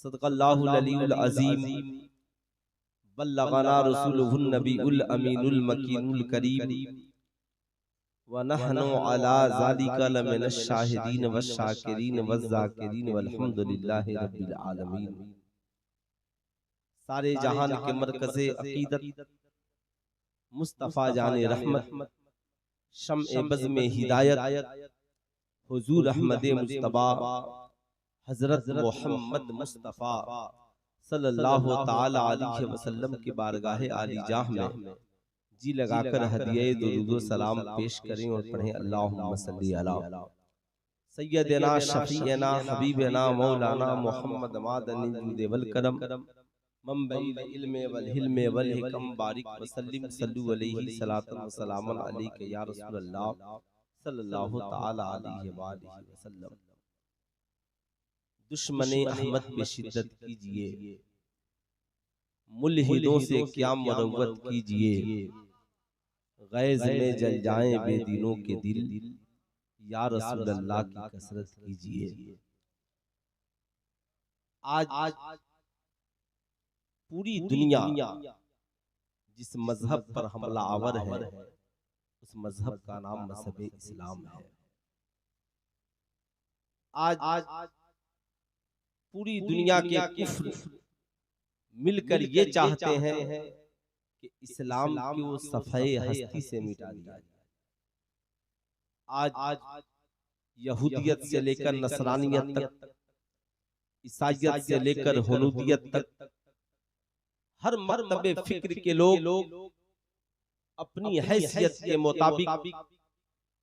सदक़ल्लाहुल अलीयुल अज़ीम बल्लग़ना रसूलुहुन नबीउल अमीनुल मकीनुल करीम व नहनु अला ज़ालिका लमिनश शाहिदीन वश्शाकिरीन वज़्ज़ाकिरीन वल्हम्दुलिल्लाहि रब्बिल आलमीन। सारे जहान के मरकज़े अक़ीदत मुस्तफ़ा जाने रहमत शम्ए बज़ में हिदायत हुज़ूर अहमद मुज्तबा हज़रत मोहम्मद मुस्तफ़ा सल्लल्लाहु ताला अलैहि वसल्लम की बारगाह आलिजाह में जी लगाकर हदिये दुरूद सलाम पेश करें और पढ़ें अल्लाहुम्मा सल्ली अला सय्यदना शफ़ीअना हबीबना मौलाना मोहम्मद मादनी जुद वल करम मंबइल इल्म वल हिल्म वल हिकम बारिक वसल्लिम सल्लु अलैहि सलातन व सलामन अलैका या रसूल अल्लाह सल्लल्लाहु ताला अलैहि वसल्लम। दुश्मने अहमद पे शिद्दत कीजिए, मुल्हिदों से क्या मरवत कीजिए, गैज़ में जल जाएं बेदीनों के दिल, या रसूल अल्लाह की कसरत कीजिए। आज पूरी दुनिया जिस मजहब पर हमला आवर है, उस मजहब का नाम मजहब इस्लाम है। आज पूरी दुनिया के कुफ्र मिलकर ये चाहते हैं कि इस्लाम को सफ़े हस्ती से मिटा दिया जाए। आज यहूदियत से लेकर नसरानियत तक, ईसाइयत से लेकर हुनूदियत तक, हर मरतबे फिक्र के लोग अपनी हैसियत के मुताबिक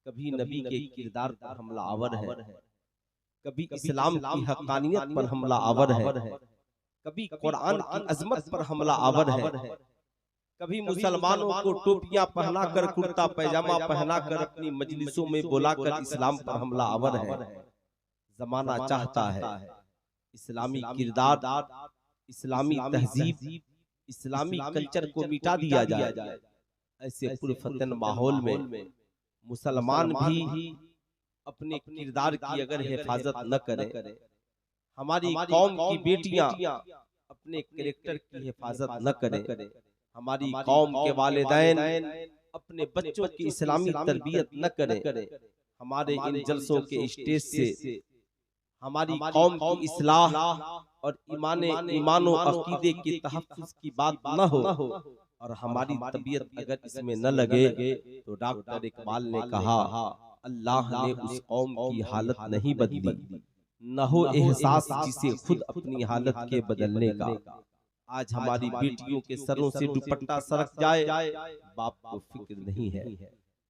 कभी नबी के किरदार पर हमला आवर है, कभी इस्लाम की हक़ानियत पर हमला आवर है, कभी कुरान की अजमत पर हमला आवर है, कभी मुसलमानों को टोपियां पहनाकर कुर्ता पैजामा पहनाकर अपनी मजलिसों में बुलाकर इस्लाम पर हमला आवर है। जमाना चाहता है इस्लामी किरदार, इस्लामी तहजीब, इस्लामी कल्चर को मिटा दिया जाए। ऐसे पुरफतन माहौल में मुसलमान भी अपने किरदार की अगर हिफाजत न करें, हमारी कौम की बेटियां अपने कैरेक्टर की हिफाजत न करें, हमारी कौम के वालिदैन अपने बच्चों की इस्लामी तरबियत न करें, हमारे इन जलसों के स्टेज से हमारी कौम की इस्लाह और ईमानो अकीदे के तहफ़्फ़ुज़ की बात न हो और हमारी तबीयत अगर इसमें न लगे, तो डॉक्टर इकबाल ने कहा अल्लाह ने उस कौम की हालत नहीं बदली, न हो एहसास जिसे खुद अपनी हालत के बदलने का। आज हमारी बेटियों के सरों से दुपट्टा सरक जाए, बाप को फिक्र नहीं है।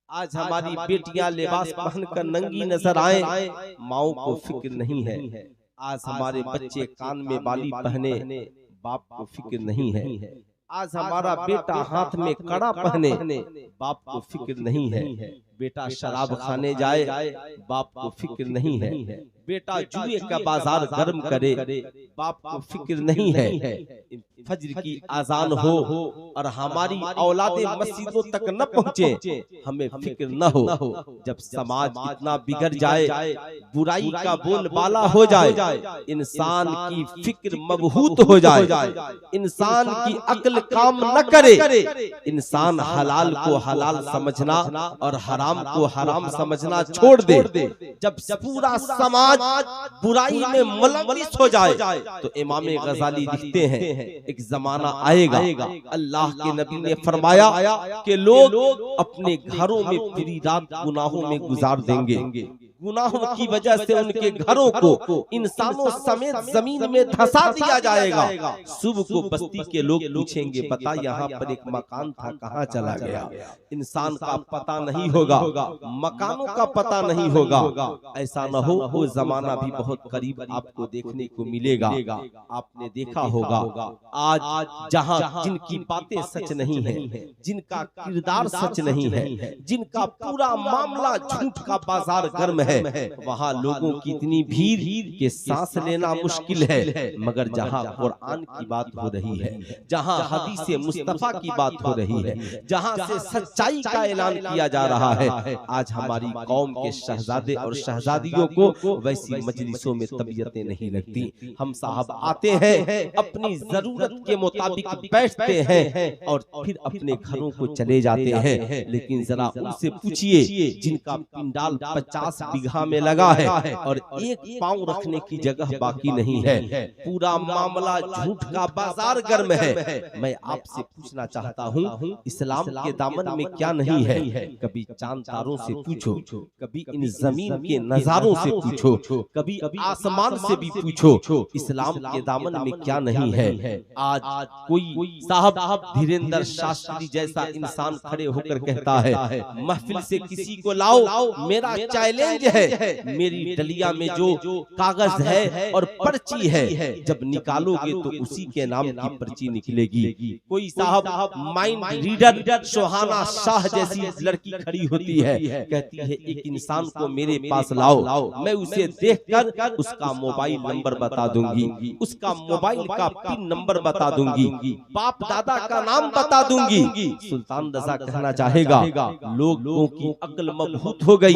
आज हमारी बेटियां लिबास पहनकर नंगी नजर आए, माओ को फिक्र नहीं है। आज हमारे बच्चे कान में बाली पहने, बाप को फिक्र नहीं है। आज हमारा बेटा हाथ में कड़ा पहने, बाप को फिक्र नहीं है। बेटा शराब खाने जाए, बाप को फिक्र नहीं है। बेटा जुए का बाजार गर्म करे, बाप को फिक्र नहीं है। फज्र की आजान हो और हमारी औलादे मस्जिदों तक न पहुँचे, हमें फिक्र न हो। जब समाज इतना बिगड़ जाए, बुराई का बोलबाला हो जाए, इंसान की फिक्र मबहूत हो जाए, इंसान की अक्ल काम न करे, इंसान हलाल को हलाल समझना और हराम को हराम समझना छोड़ दे, जब पूरा समाज बुराई में मुलव्विस हो जाए, तो इमाम गजाली लिखते हैं एक जमाना आएगा, अल्लाह के नबी ने फरमाया कि लोग अपने घरों में पूरी रात गुनाहों में गुजार देंगे, गुनाहों की वजह से उनके घरों को इंसानों समेत जमीन में धंसा दिया जाएगा। सुबह को बस्ती के लोग पूछेंगे, बता यहाँ पर एक मकान था, कहाँ चला गया? इंसान का पता नहीं होगा, मकानों का पता नहीं होगा। ऐसा न हो, वो जमाना भी बहुत करीब आपको देखने को मिलेगा। आपने देखा होगा आज जहाँ जिनकी बातें सच नहीं है, जिनका किरदार सच नहीं है, जिनका पूरा मामला झूठ का बाजार गर्म है, वहाँ लोगों की इतनी भीड़ के सांस लेना मुश्किल है। मगर जहाँ कुरान की बात हो रही है, जहाँ हदीस मुस्तफा की बात हो रही है, जहाँ से सच्चाई का ऐलान किया जा रहा है, आज हमारी कौम के शहजादे और शहजादियों को वैसी मजलिसों में तबीयतें नहीं लगती। हम साहब आते हैं, अपनी जरूरत के मुताबिक बैठते हैं और फिर अपने घरों को चले जाते हैं। लेकिन जरा उनसे पूछिए जिनका पिंडाल 50 बीघा में लगा है और एक पांव रखने की जगह बाकी नहीं है, पूरा मामला झूठ का बाजार गर्म है। मैं आपसे पूछना चाहता हूँ, इस्लाम के दामन में क्या नहीं है? कभी चांद तारों से पूछो, कभी इन जमीन के नजारों से पूछो, कभी आसमान से भी पूछो, इस्लाम के दामन में क्या नहीं है? आज कोई साहब धीरेन्द्र शास्त्री जैसा इंसान खड़े होकर कहता है, महफिल से किसी को लाओ, मेरा चैलेंज है, मेरी डलिया में जो कागज है और पर्ची है, जब निकालोगे तो उसी के नाम की पर्ची निकलेगी। कोई साहब माइंड रीडर सुहाना शाह जैसी लड़की खड़ी होती है, कहती है एक इंसान को मेरे पास लाओ, मैं उसे देखकर उसका मोबाइल नंबर बता दूंगी, उसका मोबाइल का पिन नंबर बता दूंगी, बाप दादा का नाम बता दूंगी। सुल्तान रजा कहना चाहेगा, लोगों की अक्ल मबहूत हो गई।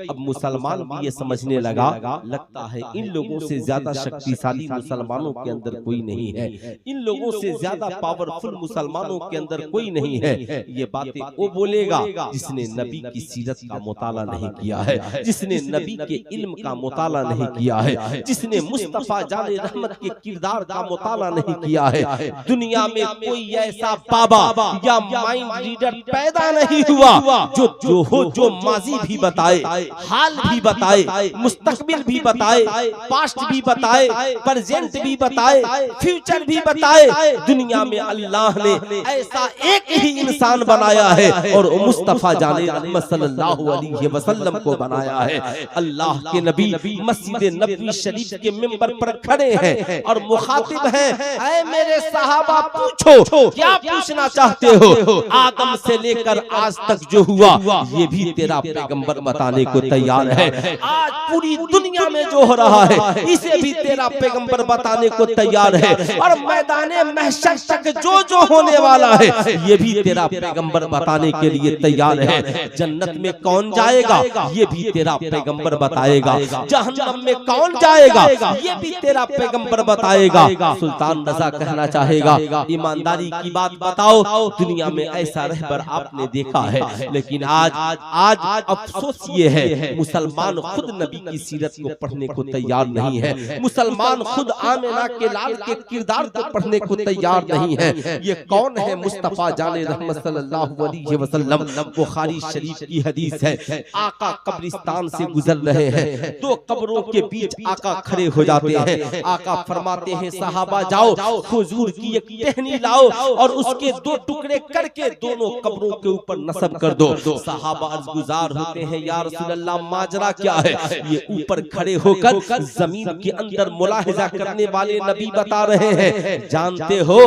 अब मुसलमान भी ये समझने लगा, लगता है इन लोगों से ज्यादा शक्तिशाली मुसलमानों के अंदर कोई नहीं है, इन लोगों से ज्यादा पावरफुल मुसलमानों के अंदर कोई नहीं है। ये बातें वो बोलेगा जिसने नबी की सीरत का मुताला नहीं किया है, जिसने नबी के इल्म का मुताला नहीं किया है, जिसने मुस्तफा जाने रहमत के किरदार का मुताला नहीं किया है। दुनिया में कोई ऐसा बाबा या माइंड रीडर पैदा नहीं हुआ जो माजी भी बताए, हाल भी बताए, मुस्तकबिल भी बताए, पास्ट भी बताए, प्रेजेंट भी बताए, फ्यूचर भी बताए। दुनिया में अल्लाह ने ऐसा एक ही इंसान बनाया है और मुस्तफा जाने रहमत सल्लल्लाहु अलैहि वसल्लम को बनाया है। अल्लाह के नबी मस्जिद नबवी शरीफ के मिंबर पर खड़े हैं और मुखातिब हैं, ऐ मेरे सहाबा पूछो क्या पूछना चाहते हो? आदम से लेकर आज तक जो हुआ ये भी तेरा पैगंबर बताने को तैयार है। आज पूरी दुनिया में जो हो रहा है इसे भी तेरा पैगंबर बताने को तैयार है। और मैदाने महशर तक जो होने वाला है ये भी तेरा पैगंबर बताने के लिए तैयार है। जन्नत में कौन जाएगा ये भी तेरा पैगंबर बताएगा, जहन्नम में कौन जाएगा ये भी तेरा पैगंबर बताएगा। सुल्तान रजा कहना चाहेगा, ईमानदारी की बात बताओ, दुनिया में ऐसा रहबर आपने देखा है, लेकिन आज अफसोस ये है मुसलमान खुद नबी की सीरत को पढ़ने को तैयार नहीं है, मुसलमान खुद आमिना के लाल के किरदार को पढ़ने को तैयार नहीं है। ये कौन है? मुस्तफा जाने रहमत सल्लल्लाहु अलैहि वसल्लम। बुखारी शरीफ की हदीस है, आका कब्रिस्तान से गुजर रहे हैं, दो कब्रों के बीच आका खड़े हो जाते हैं। आका फरमाते हैं, सहाबा जाओ हुजूर की एक टहनी लाओ और उसके दो टुकड़े करके दोनों कब्रों के ऊपर नस्ब कर दो। सहाबा अर्ज़गुज़ार होते हैं, या रसूल अल्लाह माजरा क्या है? ये ऊपर खड़े होकर जमीन के अंदर मुलाहिजा करने वाले नबी बता रहे हैं, जानते हो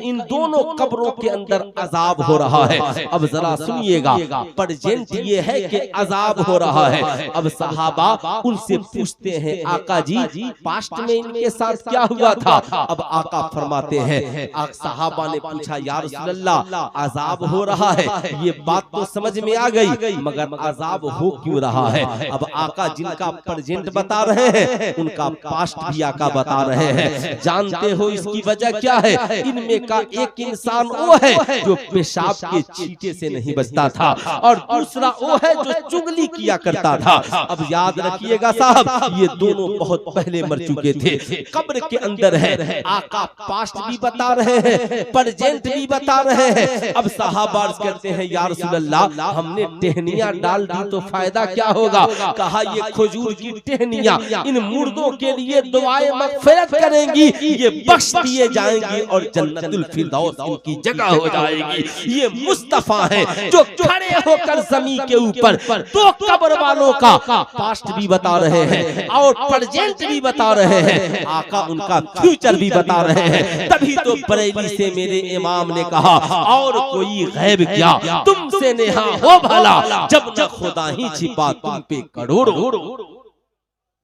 इन दोनों कब्रों के अंदर अजाब हो रहा है। अब जरा सुनिएगा, प्रेजेंट ये है कि अजाब हो रहा है। अब सहाबा उनसे पूछते हैं, आका जी पास्ट में इनके साथ क्या हुआ था? अब आका फरमाते हैं, सहाबा ने पूछा, या रसूल अल्लाह अजाब हो रहा है, ये बात तो समझ में आ गई, मगर अजाब हो क्यों रहा है? अब आका जिनका प्रेजेंट बता रहे हैं उनका पास्ट भी आका बता रहे हैं। जानते हो इसकी वजह क्या है? इनमें का एक इंसान वो है जो पेशाब के छींटे से नहीं बचता था और दूसरा वो है जो चुगली किया करता था। अब याद रखिएगा साहब, ये दोनों बहुत पहले मर चुके थे, कब्र के अंदर है। आका पास्ट भी बता रहे हैं, प्रेजेंट भी बता रहे हैं। अब सहाबा कहते हैं, या रसूल अल्लाह हमने टहनियां डाल दी तो फायदा क्या होगा? कहा, ये खजूर की टहनियां इन मुर्दों के लिए दुआए मगफिरत करेंगी, ये बख्श दिए जाएंगी और जन्नतुल फिरदौस इनकी जगह हो जाएगी। ये मुस्तफा है जो खड़े होकर जमीन के ऊपर दो कब्र वालों का पास्ट भी बता रहे हैं और प्रेजेंट भी बता रहे हैं, आका उनका फ्यूचर भी बता रहे हैं। तभी तो बरेली से मेरे इमाम ने कहा, और कोई गैब क्या तुमसे नेहा हो भला, जब न खुदा ही छिपा तुम पे करोड़ों।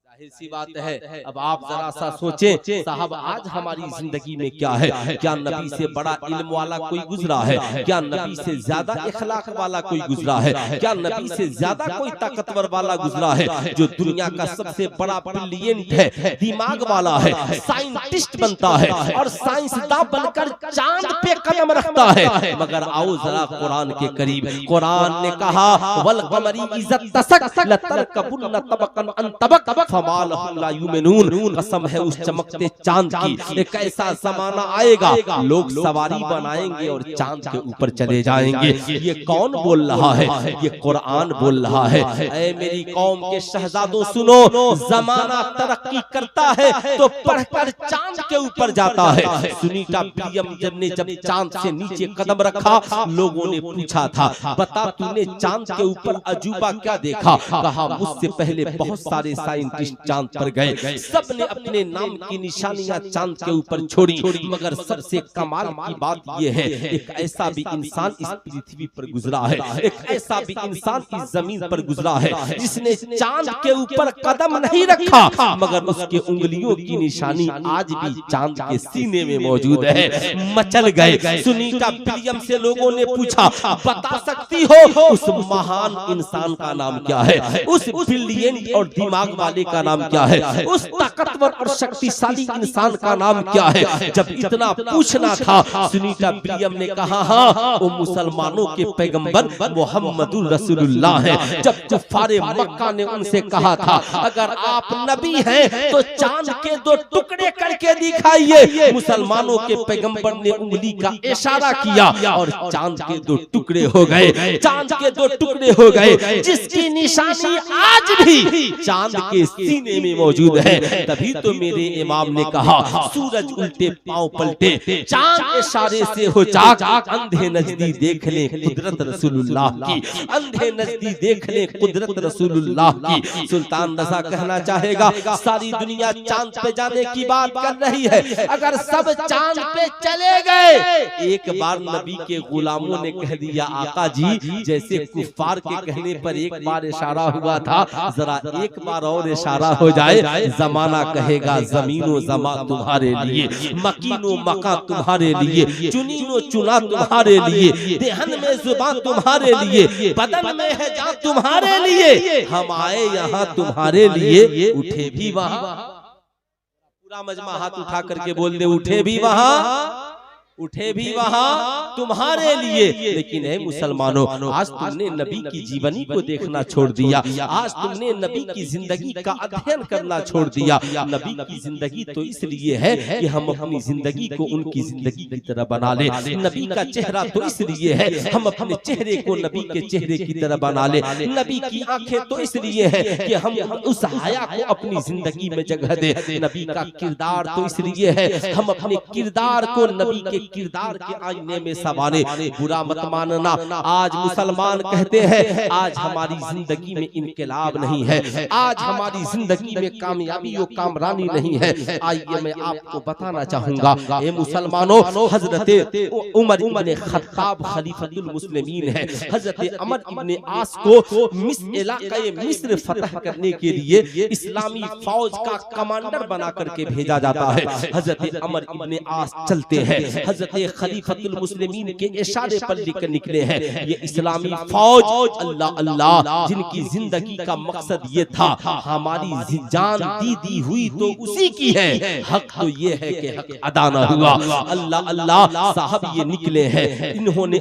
जाहिर सी बात है। अब आप जरा सा सोचें साहब, आज हमारी जिंदगी में क्या है? क्या नबी से बड़ा इल्म वाला कोई गुजरा है? क्या नबी से ज्यादा इखलाक वाला कोई गुजरा है? क्या नबी से ज्यादा कोई ताकतवर वाला गुजरा है? जो दुनिया का सबसे बड़ा ब्रिलियंट है, दिमाग वाला है, साइंटिस्ट बनता है और साइंसदान बनकर चांद पे कदम रखता है। मगर आओ जरा कुरान के करीब। कुरान ने कहा वल कमरी इज़्ज़त तसक लतरकबुन तबकन अन तबक कसम है उस चमकते चांद की, एक ऐसा जमाना आएगा लोग सवारी बनाएंगे और चांद के ऊपर चले जाएंगे। ये कौन बोल रहा है? ये कुरान बोल रहा है। ऐ मेरी कौम के शहजादों सुनो, जमाना तरक्की करता है तो पढ़कर चांद के ऊपर जाता है। सुनीता विलियम जब चांद से नीचे कदम रखा, लोगों ने पूछा था बता तूने चांद के ऊपर अजूबा क्या देखा? कहा मुझसे पहले बहुत सारे साइंटिस्ट चांद पर गए, सबने अपने नाम की निशानियां चांद के ऊपर छोड़ी, मगर सबसे कमाल की बात यह है एक ऐसा भी इंसान इस पृथ्वी पर गुजरा है, एक ऐसा भी इंसान इस जमीन पर गुजरा है जिसने चांद के ऊपर कदम नहीं रखा, मगर उसके उंगलियों की निशानी आज भी चांद के सीने में मौजूद है। मचल गए। सुनीता विलियम से लोगों ने पूछा बता सकती हो उस महान इंसान का नाम क्या है? उस ब्रिलियंट और दिमाग वाले का नाम क्या है? उस ताकतवर और शक्तिशाली इंसान का नाम क्या है? जब इतना पूछना था, सुनीता विलियम ने कहा हाँ वो मुसलमानों के पैगंबर मोहम्मदुर रसूलुल्लाह हैं। जब कुफ्फारे मक्का ने उनसे कहा था अगर आप नबी हैं तो चांद के दो टुकड़े करके दिखाइए, मुसलमानों के पैगंबर ने उंगली का इशारा किया और चांद के दो टुकड़े हो गए। चांद के दो टुकड़े हो गए जिसकी निशानी आज भी चांद के सीने में मौजूद है। तभी तो मेरे इमाम ने कहा सूरज उल्टे पांव पलटे, चांद इशारे से हो चाक, अंधे नजदी देख ले कुदरत रसूलुल्लाह की, अंधे नजदी देख ले कुदरत रसूलुल्लाह की। सुल्तान रज़ा कहना चाहेगा सारी दुनिया चांद पे जाने की बात कर रही है, अगर सब चांद पे चले गए, एक बार नबी के गुलामों ने कह दिया आका जी जैसे कुफ्फार के कहने पर एक बार इशारा हुआ था, जरा एक बार और इशारा हो जाए, जमाना कहेगा जमीनो जमा तुम्हारे लिए, मकीनो मका तुम्हारे लिए, चुनीनो चुना तुम्हारे लिए, देहन में जुबान तुम्हारे लिए, बदन में है जान तुम्हारे लिए, हम आए यहाँ तुम्हारे लिए, उठे भी वहाँ। पूरा मजमा हाथ उठा करके बोल दे उठे भी वहाँ, उठे भी वहां तुम्हारे लिए। लेकिन है मुसलमानों, आज तुमने नबी की जीवनी को देखना छोड़ दिया, आज तुमने नबी की जिंदगी का अध्ययन करना छोड़ दिया। नबी की जिंदगी तो इसलिए है कि हम अपनी जिंदगी को उनकी जिंदगी की तरह बना ले। नबी का चेहरा तो इसलिए है हम अपने चेहरे को नबी के चेहरे की तरह बना ले। नबी की आंखें तो इसलिए है कि हम उस हया को अपनी जिंदगी में जगह दे। नबी का किरदार तो इसलिए है हम अपने किरदार को नबी के किरदार के आईने में संवारे। बुरा मत मानना, आज मुसलमान कहते हैं आज हमारी जिंदगी में इनकलाब नहीं है, आज हमारी जिंदगी में कामयाबी और कामरानी नहीं है। आइए मैं आपको बताना चाहूंगा ए मुसलमानों, हजरत उमर इब्ने खत्ताब खलीफतुल मुस्लिमीन है। हजरत अमर इब्ने आस को मिस्र फतह करने के लिए इस्लामी फौज का कमांडर बना करके भेजा जाता है। हजरत अमर इब्ने आस चलते हैं, हजरत खलीफतुल मुस्लिमीन के इशारे पर लेकर निकले हैं। ये इस्लामी फौज अल्लाह अल्लाह जिनकी जिंदगी का मकसद ये था हमारी जान दी हुई तो उसी की है, हक तो ये है कि हक अदा न हुआ। अल्लाह अल्लाह साहब ये निकले हैं, इन्होंने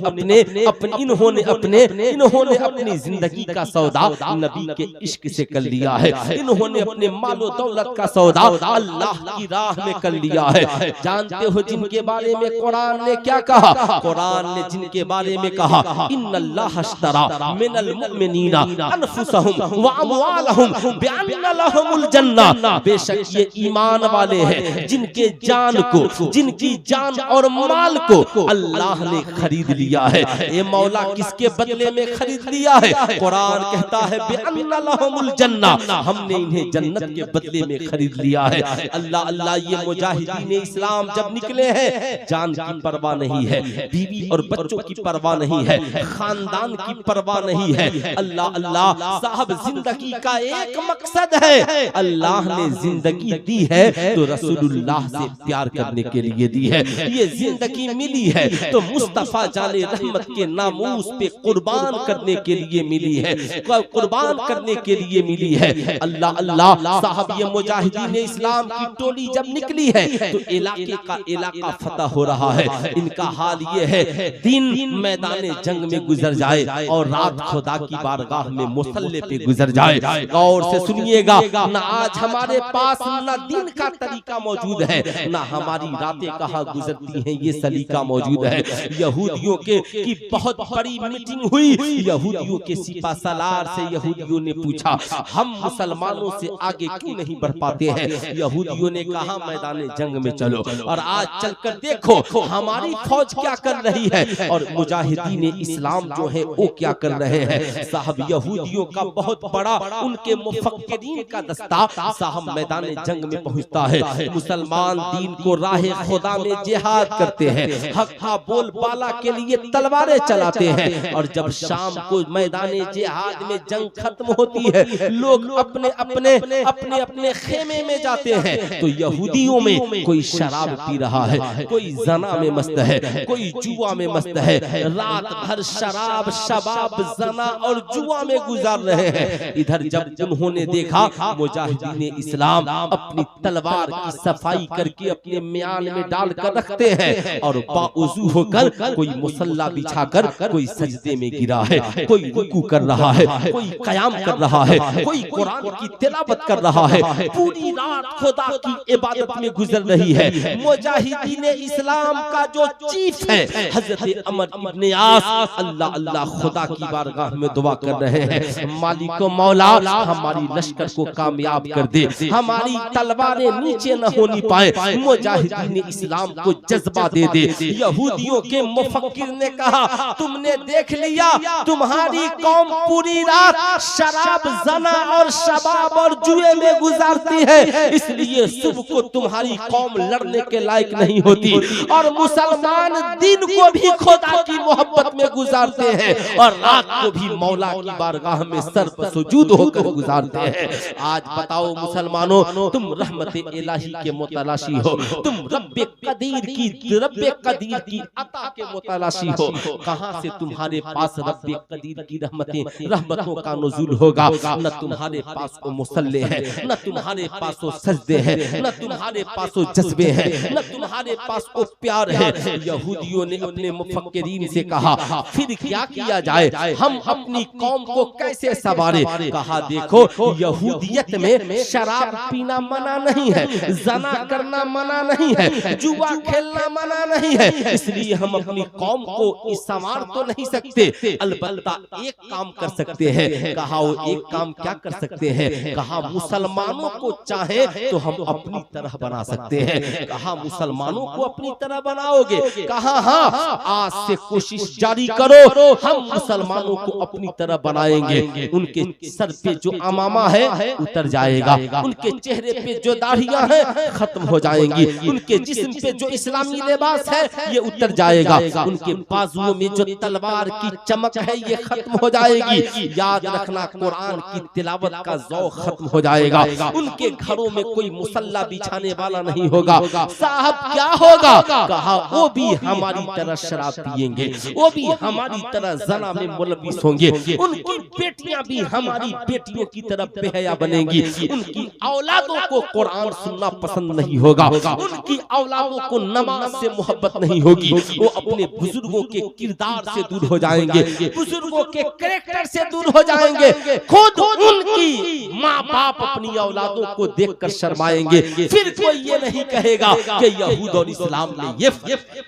अपनी जिंदगी का सौदा नबी के इश्क से कर लिया है, इन्होंने अपने मालो दौलत का सौदा अल्लाह की राह में कर लिया है। जानते हो जिनके बारे में कुरान ने क्या कहा? कुरान ने जिनके बारे में कहा इन्नल्लाह अश्तरा मिनल मुमिनीना अनफुसहुम व अमवालहुम बिअन्न लहुमुल जन्नह, बेशक ये ईमान वाले हैं जिनके जान को, जिनकी जान और माल को अल्लाह ने खरीद लिया है। ये मौला किसके बदले में खरीद लिया है? कुरान कहता है बिअन्न लहुमुल जन्नह, हमने इन्हें जन्नत के बदले में खरीद लिया है। अल्लाह अल्लाह ये मुजाहिदीन इस्लाम जब निकले हैं, जान जान की परवाह नहीं है, बीवी और बच्चों की परवाह नहीं है, खानदान की परवाह नहीं है। अल्लाह अल्लाह साहब, जिंदगी का एक मकसद है। अल्लाह ने जिंदगी दी है तो रसूलुल्लाह से प्यार करने के लिए दी है। ये जिंदगी मिली है तो मुस्तफा जाने रहमत के नामूस पे कुर्बान करने के लिए मिली है, कुर्बान करने के लिए मिली है। अल्लाह अल्लाह साहब, ये मुजाहिदीन इस्लाम की टोली जब निकली है तो इलाके का इलाका फतह हो रहा है। इनका हाल ये है, दिन मैदान जंग में गुजर जाए और रात खुदा की बारगाह में मुसल्ले पे गुजर जाए। गौर से सुनिएगा, ना आज हमारे पास ना दिन का तरीका मौजूद है, ना हमारी रातें कहाँ गुजरती हैं ये सलीका मौजूद है। यहूदियों के की बहुत बड़ी मीटिंग हुई। यहूदियों के सिपा सलार से यहूदियों ने पूछा, हम मुसलमानों से आगे क्यों नहीं बढ़ पाते हैं? यहूदियों ने कहा, मैदान जंग में चलो। और आज चलकर देखो हमारी फौज क्या कर रही है और मुजाहिदीन इस्लाम जो है वो क्या कर रहे हैं। साहब, यहूदियों का बहुत बड़ा उनके मुफक्किरीन का दस्ता साहब मैदान जंग में पहुंचता है। मुसलमान दीन को राहे खुदा में जिहाद करते हैं, हक का बोलबाला के लिए तलवारें चलाते हैं। और जब शाम को मैदान जिहाद में जंग खत्म होती है, लोग अपने अपने अपने अपने खेमे में जाते हैं तो यहूदियों में कोई शराब पी रहा है, कोई जना में मस्त है, कोई जुआ में मस्त है। रात भर शराब, शबाब, जना और जुआ में गुजार रहे हैं। इधर जब उन्होंने देखा मुजाहिदीन इस्लाम अपनी तलवार की सफाई करके अपने म्यान में डालकर रखते हैं और बाउजू होकर कोई मुसल्ला बिछाकर कोई सजदे में गिरा है, कोई रुकू कर रहा है, कोई कयाम कर रहा है, कोई कुरान की तिलावत कर रहा है। पूरी रात खुदा की इबादत में गुजर रही है। मुजाहिदीन इस्लाम का जो चीफ है हजरत अमर इब्ने आस, अल्लाह अल्लाह खुदा की बारगाह में दुआ कर रहे हैं, मालिक मौला हमारी लश्कर को कामयाब कर दे, हमारी तलवारें नीचे न होनी पाए, मुजाहिदीन इस्लाम को जज्बा दे दे। यहूदियों के मुफक्किर ने कहा, तुमने देख लिया तुम्हारी कौम पूरी रात शराब, जना और शबाब और जुए में गुजारती है, इसलिए सुबह को तुम्हारी कौम लड़ने के लायक नहीं होती। और मुसलमान दिन को भी खुदा की मोहब्बत में गुजारते हैं और रात को भी मौला की बारगाह में सर पर सुजूद होकर गुजारते हैं। आज बताओ मुसलमानों, तुम रहमत इलाही के मुतलाशी हो, तुम रब्बे कदीर की अता के मुतलाशी हो। कहां से तुम्हारे पास रब्बे कदीर की रहमतों का नुज़ूल होगा? न तुम्हारे पास वो मुसल्ले हैं, न तुम्हारे पास वो सजदे हैं, न तुम्हारे पास वो जज्बे हैं, न तुम्हारे पास वो प्यार है। यहूदियों ने अपने मुफक्किरीन से कहा, फिर क्या किया जाए, हम अपनी कौम को कैसे संवारे? कहा, देखो यहूदियत में शराब पीना मना नहीं है, जना करना मना नहीं है, जुआ खेलना मना नहीं है, इसलिए हम अपनी कौम को संवार तो नहीं सकते, अलबत्ता एक काम कर सकते हैं। कहा, वो एक काम क्या कर सकते हैं? कहा, मुसलमानों को चाहे तो हम अपनी तरह बना सकते हैं। कहा, मुसलमानों को अपनी तरह बनाओगे? कहा, हाँ, आज से कोशिश जारी करो, हम मुसलमानों को अपनी तरह बनाएंगे। उनके सर पे जो अमामा है उतर जाएगा, उनके चेहरे पे जो दाढ़ियां हैं खत्म हो जाएंगी, उनके जिस्म पे जो इस्लामी लिबास है ये उतर जाएगा, उनके बाजुओं में जो तलवार की चमक है ये खत्म हो जाएगी। याद रखना, कुरान की तिलावत का ज़ौक़ खत्म हो जाएगा, उनके घरों में कोई मुसल्ला बिछाने वाला नहीं होगा। साहब, क्या होगा? कहा, वो भी हमारी तरह शराब पिएंगे, वो भी हमारी तरह जना में मुलविस होंगे, उनकी बेटियां भी हमारी बेटियों की तरह बेहया बनेंगी, उनकी औलादों को कुरान सुनना पसंद नहीं होगा, उनकी औलादों को नमाज से मोहब्बत नहीं होगी, वो अपने बुजुर्गों के किरदार से दूर हो जाएंगे, बुजुर्गों के कैरेक्टर से दूर हो जाएंगे, खुद उनकी माँ बाप अपनी औलादों को देखकर शर्माएंगे। फिर कोई ये नहीं कहेगा कि यहूद और इस्लाम ने ये।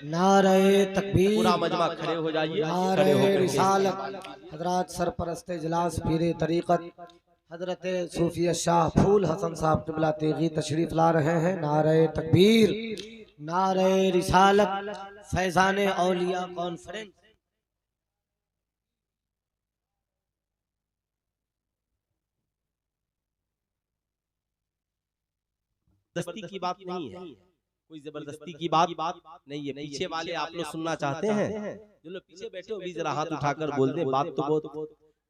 नारे तकबीर, पूरा मजमा खड़े हो जाइए, नारे रिसालत। हजरत सरपरस्त इजलास पीरे तरीक़त हजरत सूफी शाह फूल हसन साहब क़िबला तेगी तशरीफ ला रहे हैं। नारे तकबीर, नारे रिसालत, फैज़ाने औलिया कॉन्फ्रेंस। दस्ती की बात नहीं है, कोई जबरदस्ती की बात नहीं है। पीछे वाले आप लोग सुनना चाहते हैं, जो लोग पीछे बैठे हो भी जरा हाथ उठाकर बोल दे। बात तो बहुत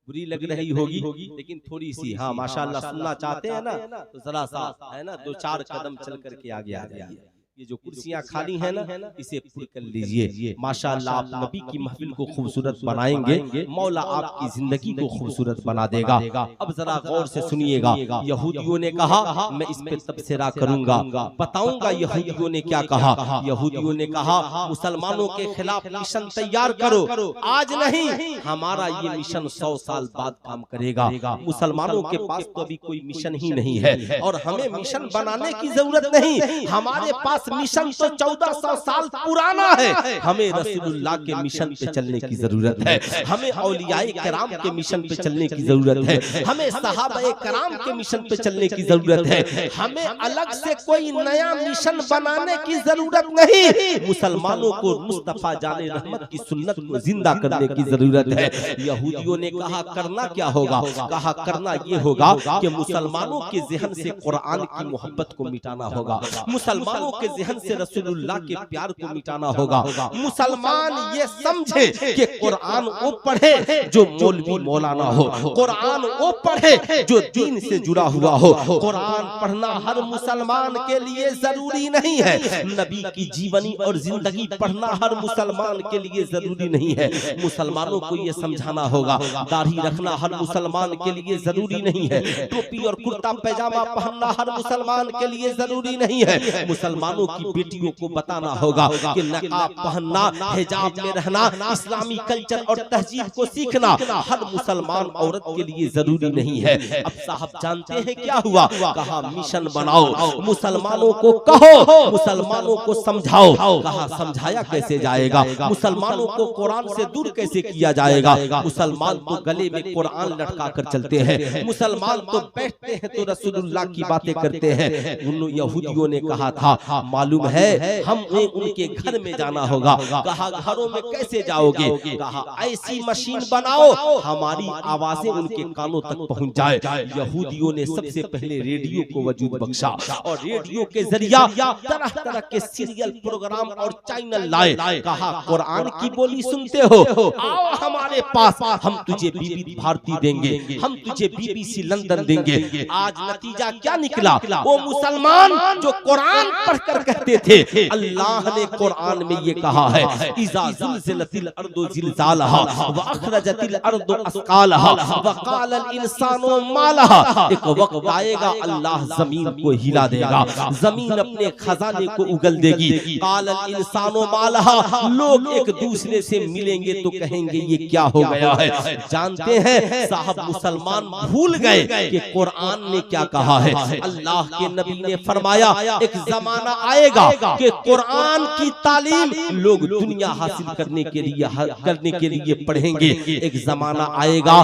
बुरी लग रही होगी, लेकिन थोड़ी सी, हाँ माशाल्लाह सुनना चाहते हैं ना, तो जरा सा है ना 2-4 कदम चल करके आगे आ जाइए। ये जो कुर्सियां खाली है ना, इसे पूरी कर लीजिए। माशाल्लाह आप नबी की महफिल को खूबसूरत बनाएंगे, मौला आपकी जिंदगी को खूबसूरत बना देगा। अब जरा गौर से सुनिएगा। यहूदियों ने कहा मैं इस पे तबसरा करूंगा, बताऊंगा यहूदियों ने क्या कहा। यहूदियों ने कहा मुसलमानों के खिलाफ मिशन तैयार करो, आज नहीं हमारा ये मिशन 100 साल बाद काम करेगा। मुसलमानों के पास तो अभी कोई मिशन ही नहीं है, और हमें मिशन बनाने की जरूरत नहीं। हमारे पास मिशन तो 1400 साल पुराना है। हमें रसूलुल्लाह के मिशन पे चलने की जरूरत है, हमें औलियाए किराम के मिशन पे चलने की जरूरत है, हमें सहाबाए किराम के मिशन पे चलने की जरूरत है। हमें अलग से कोई नया मिशन बनाने की जरूरत नहीं। मुसलमानों को मुस्तफा जाने रहमत की सुन्नत को जिंदा करने की जरूरत है। यहूदियों ने कहा करना क्या होगा, कहा करना ये होगा कि मुसलमानों के ज़हन से कुरान की मोहब्बत को मिटाना होगा, मुसलमानों के ज़हन से रसूलुल्लाह के प्यार को मिटाना होगा। मुसलमान ये समझे कि कुरान वो पढ़े जो मौलवी मौलाना हो, कुरान वो पढ़े जो दीन से जुड़ा हुआ हो। कुरान पढ़ना हर मुसलमान के लिए जरूरी नहीं है। नबी की जीवनी और जिंदगी पढ़ना हर मुसलमान के लिए जरूरी नहीं है। मुसलमानों को ये समझाना होगा दाढ़ी रखना हर मुसलमान के लिए जरूरी नहीं है, टोपी और कुर्ता पैजामा पहनना हर मुसलमान के लिए जरूरी नहीं है। मुसलमानों की बेटियों को बताना होगा कि नकाब पहनना, हिजाब में रहना, इस्लामी कल्चर और तहजीब को सीखना हर मुसलमान औरत के लिए जरूरी नहीं है। अब साहब जानते हैं क्या हुआ, कहा मिशन बनाओ, मुसलमानों को कहो, मुसलमानों को समझाओ। कहा समझाया कैसे जाएगा, मुसलमानों को कुरान से दूर कैसे किया जाएगा। मुसलमान तो गले में कुरान लटका कर चलते हैं, मुसलमान तो बैठते हैं तो रसूलुल्लाह की बातें करते हैं। उन यहूदियों ने कहा था मालूम है हमें उनके घर में जाना होगा। कहा घरों में कैसे जाओगे, कहा ऐसी मशीन बनाओ हमारी आवाजें उनके कानों तक पहुंच जाए। यहूदियों ने सबसे पहले रेडियो को वजूद बख्शा, और रेडियो के जरिया तरह तरह के सीरियल प्रोग्राम और चैनल लाए। कहा कुरान की बोली सुनते हो, आओ हमारे पास, हम तुझे बीबी भारती देंगे, हम तुझे BBC लंदन देंगे। आज नतीजा क्या निकला, वो मुसलमान जो कुरान पढ़कर कहते थे अल्लाह ने कुरान में ये कहा है इज़ा ज़ुलज़िलतिल अर्दु ज़िलज़ालहा व अखरजतिल अर्दु अस्क़ालहा व क़ालल इंसानु मा लहा। एक वक्त आएगा अल्लाह जमीन को हिला देगा, जमीन अपने खजाने को उगल देगी। क़ालल इंसानु मा लहा, लोग एक दूसरे से मिलेंगे तो कहेंगे ये क्या हो गया है। जानते हैं साहब मुसलमान भूल गए कि कुरान ने क्या कहा है। अल्लाह के नबी ने फरमाया एक जमाना आएगा कि कुरान की तालीम लोग दुनिया हासिल करने के लिए पढ़ेंगे। एक जमाना आएगा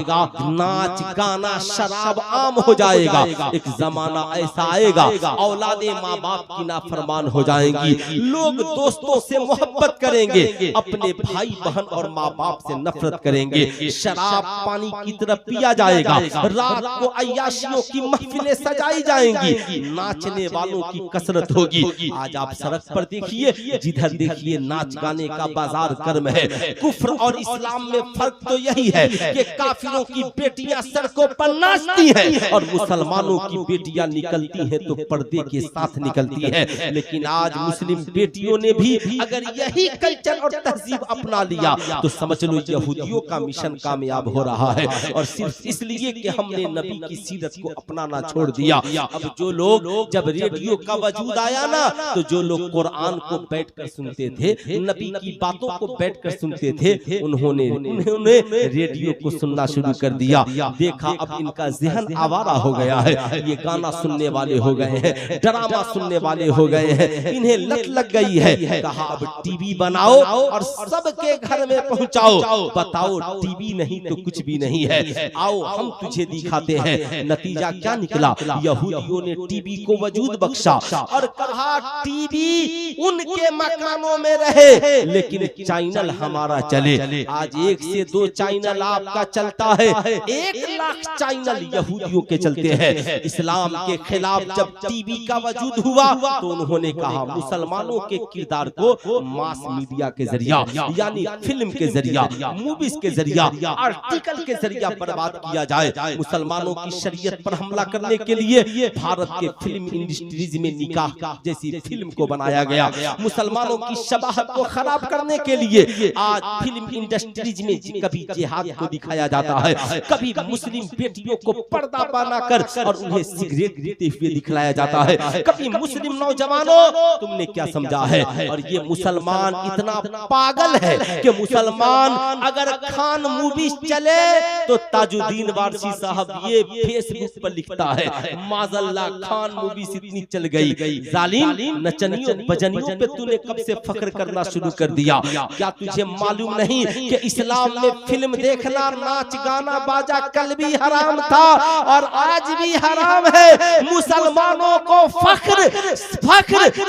नाच गाना शराब आम हो जाएगा। एक जमाना ऐसा आएगा औलादे माँ बाप की नाफरमान हो जाएंगी, लोग दोस्तों से मोहब्बत करेंगे, अपने भाई बहन और माँ बाप से नफरत करेंगे। शराब पानी की तरफ पिया जाएगा, रात को अय्याशियों की महफिलें सजाई जाएंगी, नाचने वालों की कसरत होगी। आज आप सड़क पर देखिए, जिधर देखिए नाच गाने का बाजार गर्म है। कुफ्र और इस्लाम में फर्क तो यही है कि काफिरों की बेटियां सड़कों पर नाचती हैं और मुसलमानों की बेटियां निकलती हैं तो पर्दे के साथ निकलती हैं। लेकिन आज मुस्लिम बेटियों ने भी अगर यही कल्चर और तहजीब अपना लिया तो समझ लो यहूदियों का मिशन कामयाब हो रहा है। और सिर्फ इसलिए कि हमने नबी की सीरत को अपनाना छोड़ दिया। अब जो लोग जब रेडियो का वजूद आया ना, तो जो लोग कुरान को बैठकर सुनते थे, नबी की बातों को बैठकर सुनते थे, उन्होंने रेडियो को सुनना शुरू कर दिया। देखा अब इनका ज़हन आवारा हो गया है, ये गाना सुनने वाले हो गए हैं, ड्रामा सुनने वाले हो गए हैं, इन्हें लत लग गई है। कहा अब टीवी बनाओ और सबके घर में पहुंचाओ। बताओ टीवी नहीं तो कुछ भी नहीं है, आओ हम तुझे दिखाते हैं। नतीजा क्या निकला, यहूदियों ने टीवी को वजूद बख्शा और कहा टीवी उनके मकानों में रहे लेकिन चैनल हमारा चले। आज 1 से 2 चैनल आपका चलता है, 1 लाख चैनल यहूदियों के चलते हैं। इस्लाम के खिलाफ जब टीवी का वजूद हुआ तो उन्होंने कहा मुसलमानों के किरदार को मास मीडिया के जरिया यानी फिल्म के जरिया, मूवीज के जरिया, आर्टिकल के जरिया बर्बाद किया जाए। मुसलमानों की शरीयत पर हमला करने के लिए भारत के फिल्म इंडस्ट्रीज में निकाह जैसी फिल्म को बनाया गया। मुसलमानों की शबाहत को खराब करने के लिए आज फिल्म इंडस्ट्रीज में कभी जिहाद को दिखाया जाता है, कभी मुस्लिम बेटियों को पर्दा बनाकर और उन्हें सिगरेट पीते हुए दिखाया जाता है, कभी मुस्लिम नौजवानों तुमने क्या समझा है। और ये मुसलमान इतना पागल है कि मुसलमान अगर खान मूवी चले तो ताजुद्दीन वारसी साहब ये फेसबुक पर लिखता है माज़ल्लाह खान मूवी इतनी चल गई, जालिम नचनियों बजनियों पे तूने कब से फख्र करना शुरू कर दिया। क्या तुझे मालूम नहीं कि इस्लाम में फिल्म देखना, नाच गाना बाजा कल भी हराम था और आज भी हराम है। मुसलमानों को फख्र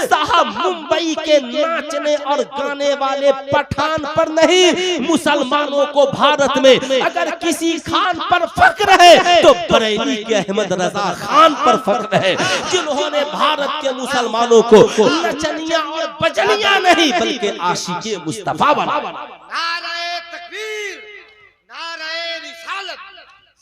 साहब मुंबई के नाचने और गाने वाले पठान पर नहीं, मुसलमानों को भारत में अगर किसी खान पर फख्र है तो बरेली के अहमद रजा खान पर फख्र है, जिन्होंने भारत के मुसलमानों को नचनिया और बजनिया नहीं बल्कि आशिके मुस्तफा बना। नारे तकबीर, नारे रिसालत,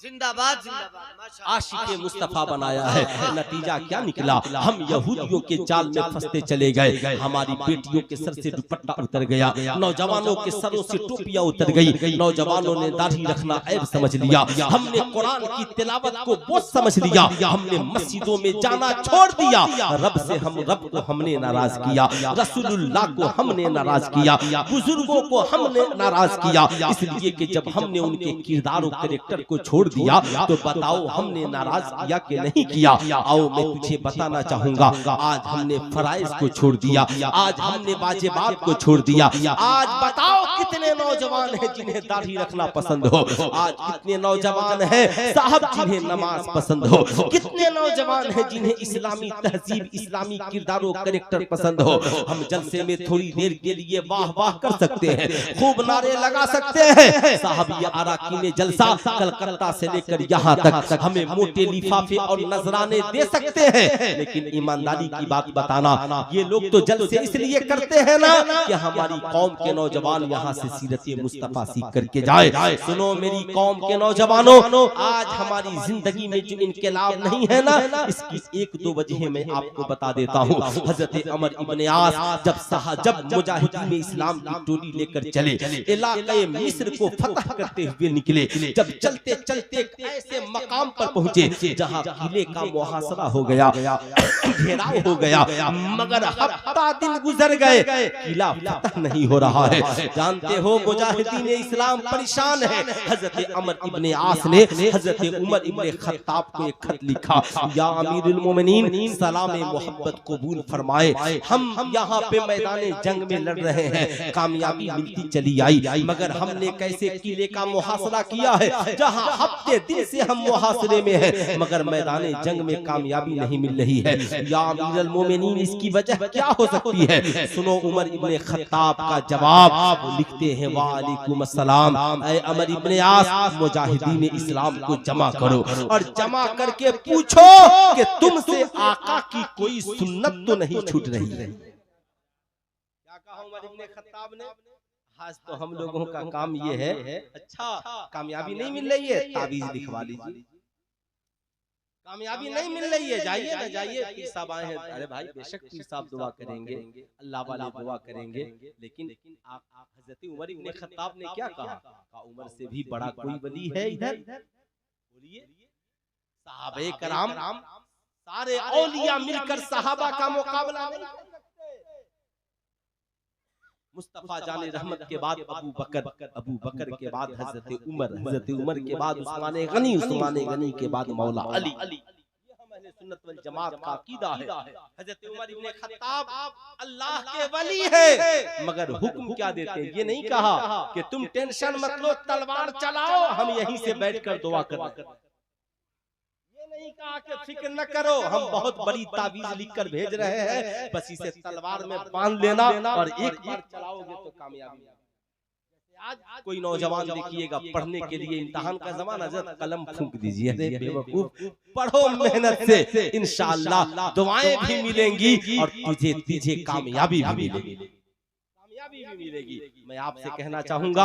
जिंदाबाद जिंदाबाद। आशिके मुस्तफा बनाया है। नतीजा क्या निकला, हम यहूदियों के जाल में फंसते चले गए। हमारी बेटियों के सर से दुपट्टा उतर गया, नौजवानों के सरों से टोपियां उतर गई, नौजवानों ने दाढ़ी रखना ऐब समझ लिया, हमने कुरान की तिलावत को बोझ समझ लिया, हमने मस्जिदों में जाना छोड़ दिया। रब को हमने नाराज किया, रसूलुल्लाह को हमने नाराज किया, बुजुर्गों को हमने नाराज किया। इसलिए कि जब हमने उनके किरदारों कैरेक्टर को छोड़ दिया तो बताओ हमने नाराज किया कि नहीं किया। आओ मैं तुझे बताना चाहूंगा, आज हमने फराइज को छोड़ दिया, आज हमने वाजिबात को छोड़ दिया। आज बताओ कितने नौजवान हैं जिन्हें दाढ़ी रखना पसंद हो, आज कितने नौजवान हैं साहब जिन्हें नमाज पसंद हो, कितने नौजवान हैं जिन्हें इस्लामी तहजीब, इस्लामी किरदारों कैरेक्टर पसंद हो। हम जलसे में थोड़ी देर के लिए वाह वाह कर सकते हैं, खूब नारे लगा सकते हैं साहब, ये अराकीन जलसा कलकत्ता से लेकर यहाँ तक हमें मोटे लिफाफे और नजराने दे सकते हैं, लेकिन ईमानदारी की बात बताना, ये लोग तो जलसे इसलिए करते हैं ना कि हमारी कौम के नौजवान यहाँ से सीरत मुस्तफा सीख करके जाए। सुनो मेरी कौम के नौजवानों, आज हमारी जिंदगी में जो इनकलाब नहीं है ना, इसकी 1-2 वजह मैं आपको बता देता हूँ। हजरत अमर इब्ने आस जब मुजाहिदीन इस्लाम की टोली लेकर चले, इलाके मिस्र को फतह करते हुए निकले, जब चलते चलते ऐसे मकाम पर पहुंचे जहां किले का मुहासरा हो गया, घेराव हो गया, मगर हफ्ता दिन गुजर गए, किला फतह नहीं हो रहा है। जानते हो मुजाहिदीन इस्लाम परेशान है। हजरत अमर इब्ने आस ने हजरत उमर इब्ने खत्ताब को एक खत लिखा, या अमीरुल मोमिनीन सलाम मोहब्बत कबूल फरमाए, हम यहाँ पे मैदान जंग में लड़ रहे हैं, कामयाबी मिलती चली आई, मगर हमने कैसे किले का मुहासरा किया है जहाँ हफ्ते दिन से हम मुहासरे में हैं, मगर मैदान जंग में कामयाबी नहीं मिल रही है। या अमीरुल मोमिनीन इसकी वजह क्या हो सकती है? सुनो उमर इब्ने खत्ताब का जवाब, लिखते हैं वालेकुम अस्सलाम, ऐ अमर इब्ने आस मुजाहिदीन इस्लाम को जमा करो और जमा करके पूछो कि तुमसे आका की कोई सुन्नत तो नहीं छूट रही है। क्या कहा उमर इब्ने खत्ताब ने? आज तो हम लोगों का काम ये है, अच्छा कामयाबी नहीं मिल रही है, ताबीज लिखवा लीजिए। कामयाबी नहीं मिल रही है, जाइए ना जाइए, पीर साहब आए हैं। अरे भाई बेशक पीर साहब दुआ करेंगे, अल्लाह वाले दुआ करेंगे, लेकिन आप हजरत उमर इब्ने खत्ताब ने क्या कहा? उमर से भी बड़ा कोई वली है इधर? बोलिए। सहाबे कराम सारे औलिया मिलकर सहाबा का मुकाबला नहीं कर सकते। मुस्तफा जाने रहमत के बाद अबू बकर के बाद हजरत उमर के बाद उस्माने गनी के बाद मौला अली। ये हम अहले सुन्नत वल जमात का अकीदा है। हजरत उमर इब्ने खत्ताब अल्लाह के वली है, मगर हुक्म क्या देते हैं? ये नहीं कहा कि तुम टेंशन मत लो, तलवार चलाओ, हम यहीं से बैठकर दुआ करें। नहीं कहा कि फिक्र न करो, हम बहुत बड़ी ताबीज लिखकर भेज रहे हैं, बस इसे तलवार में बांध लेना और एक बार चलाओगे तो कामयाबी। आज कोई नौजवान देखिएगा पढ़ने के लिए इम्तिहान का जमाना, जब कलम फूंक दीजिए, अरे बेवकूफ, पढ़ो मेहनत से, इंशाअल्लाह दुआएं भी मिलेंगी और तुझे कामयाबी भी मिलेगी, कामयाबी भी मिलेगी। मैं आपसे कहना चाहूंगा,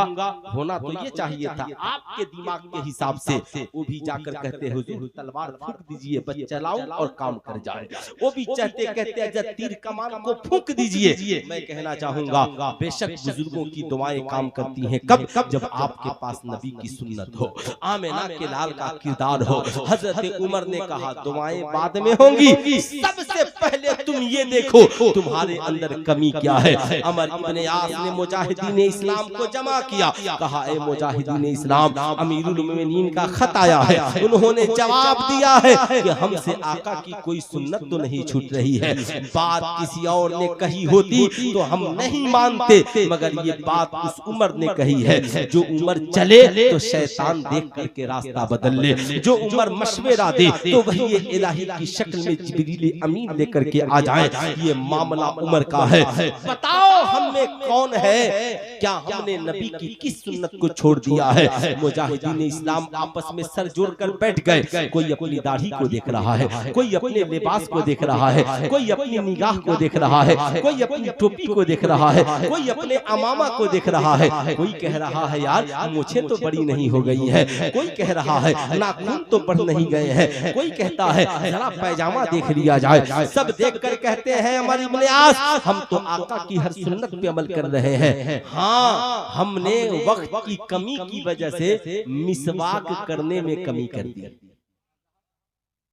होना तो ये चाहिए था आपके दिमाग के हिसाब से, वो भी जाकर कहते हुजूर तलवार फूंक दीजिए, बस चलाओ और काम कर जाए। वो भी चाहते कहते जब तीर कमान को फूंक दीजिए। मैं कहना चाहूंगा बेशक बुजुर्गों की दुआएं काम करती हैं, कब जब आपके पास नबी की सुन्नत हो, आमिना के लाल का किरदार हो। हजरत उमर ने कहा दुआएं बाद में होंगी, सबसे पहले तुम ये देखो तुम्हारे अंदर कमी क्या है। अमर इब्ने आस ने मुजाहिदीन इस्लाम को जमा किया, कहा ए मुजाहिदीन इस्लाम, अमीरुल मोमिनीन का खत आया है। उन्होंने जवाब दिया है कि हमसे आका की कोई सुन्नत तो नहीं छूट रही है, बात किसी और ने कही होती तो हम नहीं मानते, मगर ये बात उस उमर ने कही है। जो उमर चले तो शैतान देख करके रास्ता बदल ले, जो उमर मशवरा दे तो वही इलाही की शक्ल में जिब्रील अमीन लेकर के आ जाए। ये मामला उमर का है। बताओ हम में कौन है, क्या हमने नबी की किस सुन्नत को छोड़ दिया है। मुजाहिदीन इस्लाम आपस में सर जोड़कर बैठ गए, कोई अपनी दाढ़ी को देख रहा है, कोई अपने लिबास को देख रहा है, कोई अपनी निगाह को देख रहा है, कोई अपनी टोपी को देख रहा है, कोई अपने अमामा को देख रहा है। कोई कह रहा है यार मुझे तो बड़ी नहीं हो गई है, कोई कह रहा है नाखून तो बढ़ नहीं गए हैं, कोई कहता है जरा पैजामा देख लिया जाए। सब देखकर कहते हैं हमारी इब्ने आस, हम तो आका की हर सुन्नत पे अमल कर रहे हैं। हाँ, हमने वक्त की कमी की वजह से मिसवाक करने में कमी कर दी,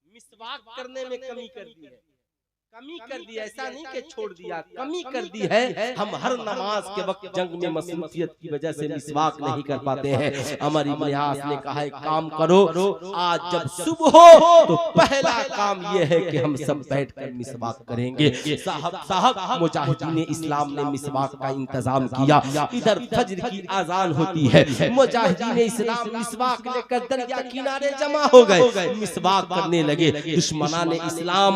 मिसवाक करने में कमी कर दी है, कमी कर दी, ऐसा नहीं कि छोड़ दिया, कमी कर दी है। हम हर नमाज के वक्त जंग में मसरूफियत की वजह से मिसवाक नहीं कर पाते हैं। अमर इब्ने आस ने कहा एक काम करो, आज जब सुबह हो तो पहला काम यह है कि हम सब बैठकर मिसवाक करेंगे। साहब मुजाहिदीन इस्लाम ने मिसवाक का इंतजाम किया। इधर फज्र की आजान होती है, मुजाहिदीन इस्लाम मिसवाक लेकर दरिया किनारे जमा हो गए, मिसवाक करने लगे। दुश्मनान इस्लाम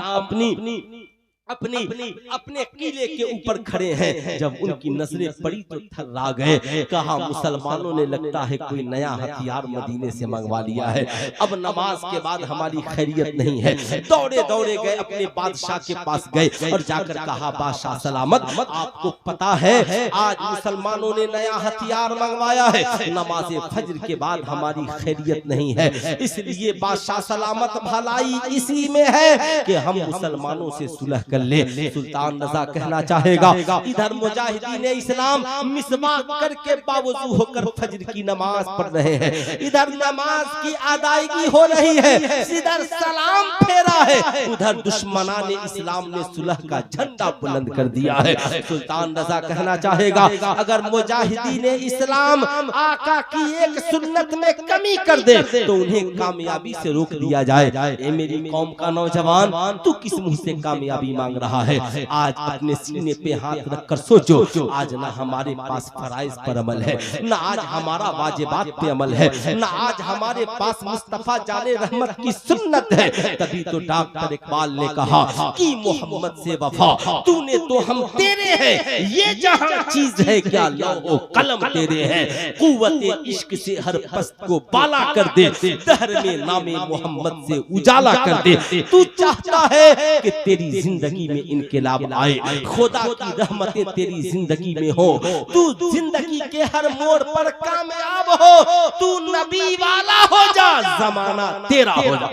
अपने किले के ऊपर खड़े हैं। जब उनकी नजरें पड़ी तो थर्रा गए, कहा मुसलमानों ने लगता है कोई नया हथियार मदीने से मंगवा लिया है, अब नमाज के बाद हमारी खैरियत नहीं है। दौड़े दौड़े गए अपने बादशाह के पास गए और जाकर कहा बादशाह सलामत, आपको पता है आज मुसलमानों ने नया हथियार मंगवाया है, नमाज फज्र के बाद हमारी खैरियत नहीं है, इसलिए बादशाह सलामत भलाई इसी में है कि हम मुसलमानों से सुलह कर ले। सुल्तान रजा कहना चाहेगा, इधर मुजाहिदीन इस्लाम मिसवाक करके बावजू होकर फज्र की नमाज पढ़ रहे हैं, इधर नमाज की अदायगी हो रही है, इधर सलाम फेरा है, उधर दुश्मनान इस्लाम ने सुलह का झंडा बुलंद कर दिया है। सुल्तान रजा कहना चाहेगा, अगर मुजाहिदीन इस्लाम आका की एक सुन्नत में कमी कर दे तो उन्हें कामयाबी से रोक दिया जाए। ए मेरी कौम का नौजवान, तू किस मुंह से कामयाबी मांग रहा है? आज अपने सीने पे हाथ रखकर सोचो, आज ना हमारे पास फराइज पर अमल है, ना आज हमारा वाजिबात पे अमल है, ना आज हमारे पास मुस्तफा जाने रहमत की सुन्नत है। तभी तो डॉक्टर इकबाल ने कहा कि मोहम्मद से वफा तूने तो हम तेरे हैं, ये जहां चीज है क्या लौह कलम तेरे हैं, कुव्वत इश्क से हर पस्त को बाला कर दे, दहर में नामे मोहम्मद से उजाला कर दे। तू चाहता है कि तेरी जिंदगी में इनकलाब आए, खुदा की रहमतें तेरी जिंदगी में हो, तू जिंदगी के हर मोड़ पर कामयाब हो, तू नबी वाला हो जा, जमाना तेरा हो जा,